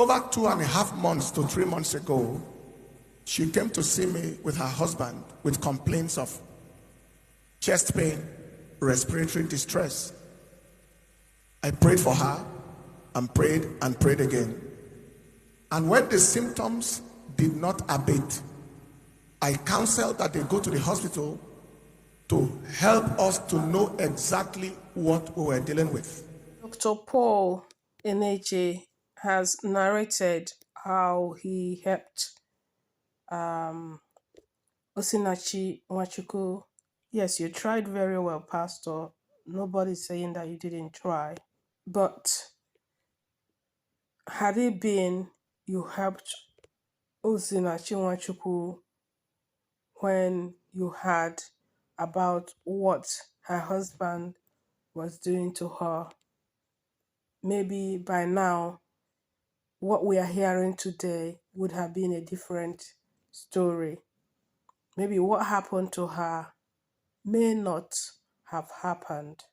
over 2.5 months to 3 months ago, she came to see me with her husband with complaints of chest pain, respiratory distress. I prayed for her and prayed again. And when the symptoms did not abate, I counseled that they go to the hospital to help us to know exactly what we were dealing with. Dr. Paul Enenche has narrated how he helped Osinachi Nwachukwu. Yes, you tried very well, Pastor. Nobody's saying that you didn't try. But had it been you helped Osinachi Nwachukwu when you heard about what her husband was doing to her, maybe by now what we are hearing today would have been a different story. Maybe what happened to her may not have happened.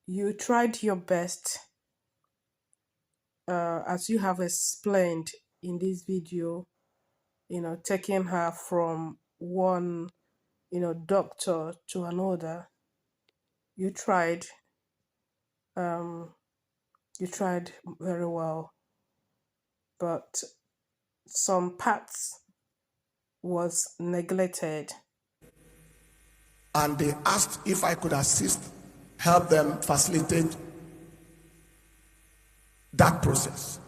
You tried your best, as you have explained in this video, taking her from one, doctor to another. You tried very well, but some parts was neglected. And they asked if I could help them facilitate that process.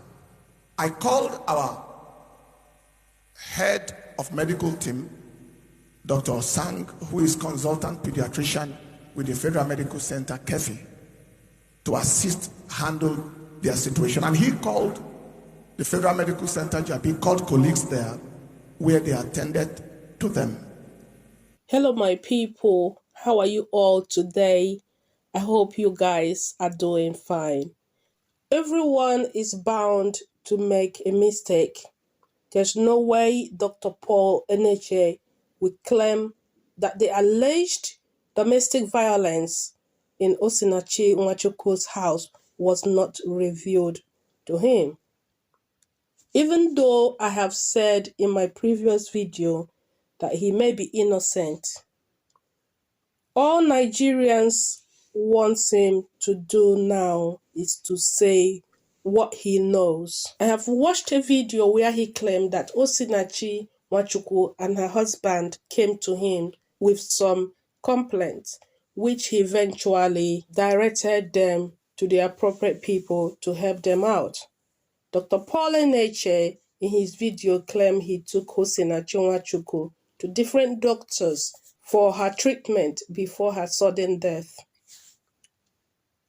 I called our head of medical team, Dr. Sang, who is consultant pediatrician with the Federal Medical Center, KEFI, to handle their situation. And he called the Federal Medical Center, Jabi, called colleagues there, where they attended to them. Hello, my people. How are you all today? I hope you guys are doing fine. Everyone is bound to make a mistake. There's no way Dr. Paul Enenche would claim that the alleged domestic violence in Osinachi Nwachukwu's house was not revealed to him. Even though I have said in my previous video that he may be innocent, all Nigerians want him to do now is to say what he knows. I have watched a video where he claimed that Osinachi Nwachukwu and her husband came to him with some complaints, which he eventually directed them to the appropriate people to help them out. Dr. Paul Enenche, in his video, claimed he took Osinachi Nwachukwu to different doctors for her treatment before her sudden death.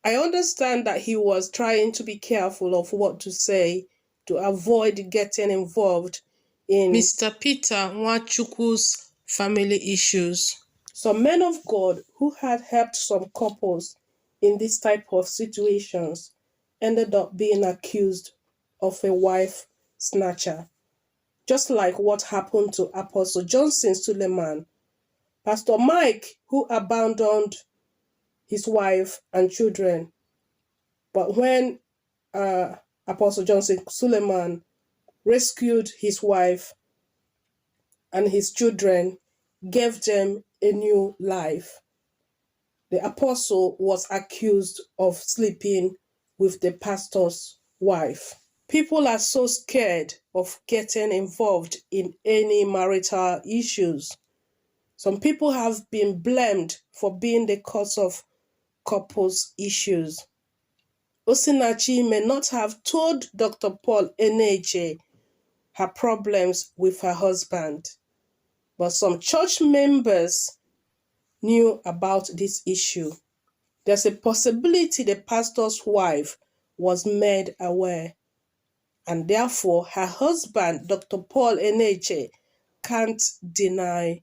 I understand that he was trying to be careful of what to say to avoid getting involved in Mr. Peter Nwachukwu's family issues. Some men of God who had helped some couples in this type of situations ended up being accused of a wife snatcher, just like what happened to Apostle Johnson Suleiman. Pastor Mike, who abandoned his wife and children, but when Apostle Johnson Suleiman rescued his wife and his children, gave them a new life, the apostle was accused of sleeping with the pastor's wife. People are so scared of getting involved in any marital issues. Some people have been blamed for being the cause of couples' issues. Osinachi may not have told Dr. Paul Enenche her problems with her husband, but some church members knew about this issue. There's a possibility the pastor's wife was made aware, and therefore her husband, Dr. Paul Enenche, can't deny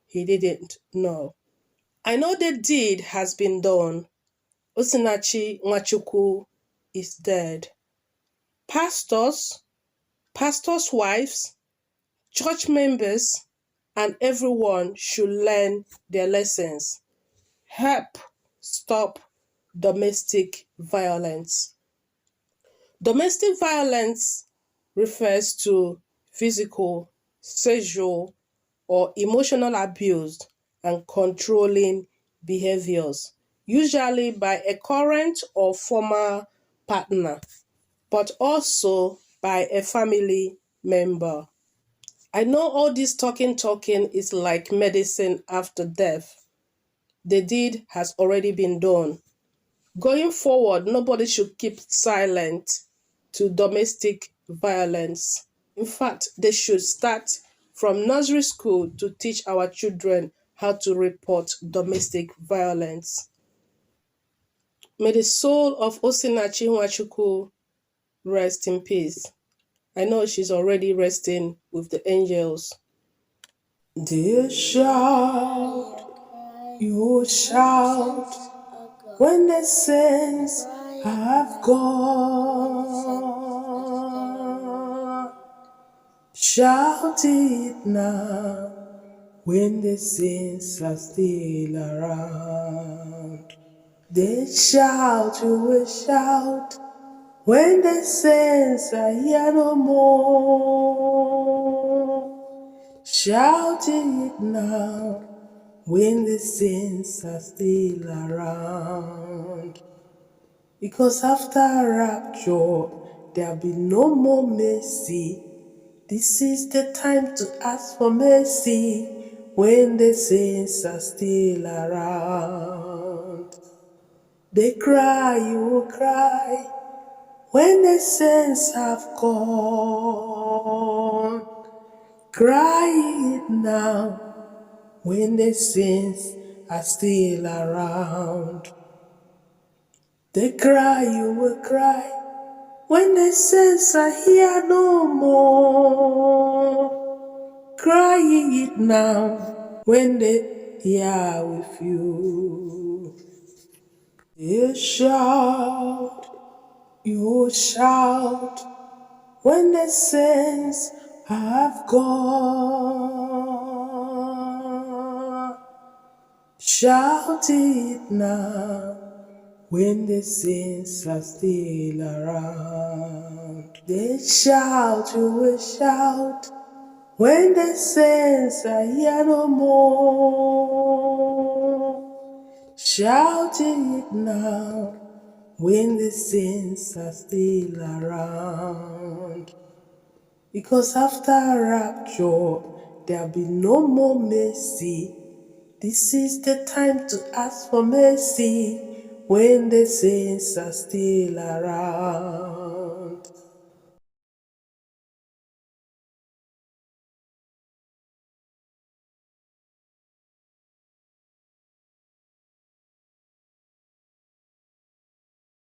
he didn't know. I know the deed has been done. Osinachi Nwachukwu is dead. Pastors, pastors' wives, church members, and everyone should learn their lessons. Help stop domestic violence. Domestic violence refers to physical, sexual, or emotional abuse and controlling behaviors, usually by a current or former partner, but also by a family member. I know all this talking is like medicine after death. The deed has already been done. Going forward, nobody should keep silent to domestic violence. In fact, they should start from nursery school to teach our children how to report domestic violence. May the soul of Osinachi Nwachukwu rest in peace. I know she's already resting with the angels. Dear shout, you shout, when the saints have gone. Shout it now, when the saints are still around. They shout, you will shout, when the saints are here no more. Shout it now, when the saints are still around. Because after rapture, there'll be no more mercy. This is the time to ask for mercy, when the saints are still around. They cry, you will cry, when the saints have gone. Cry it now, when the saints are still around. They cry, you will cry, when the saints are here no more. Cry it now, when they are with you. You shout, you shout, when the saints have gone. Shout it now, when the saints are still around. They shout, you will shout, when the saints are here no more. Shout it now, when the saints are still around. Because after rapture, there'll be no more mercy. This is the time to ask for mercy, when the saints are still around.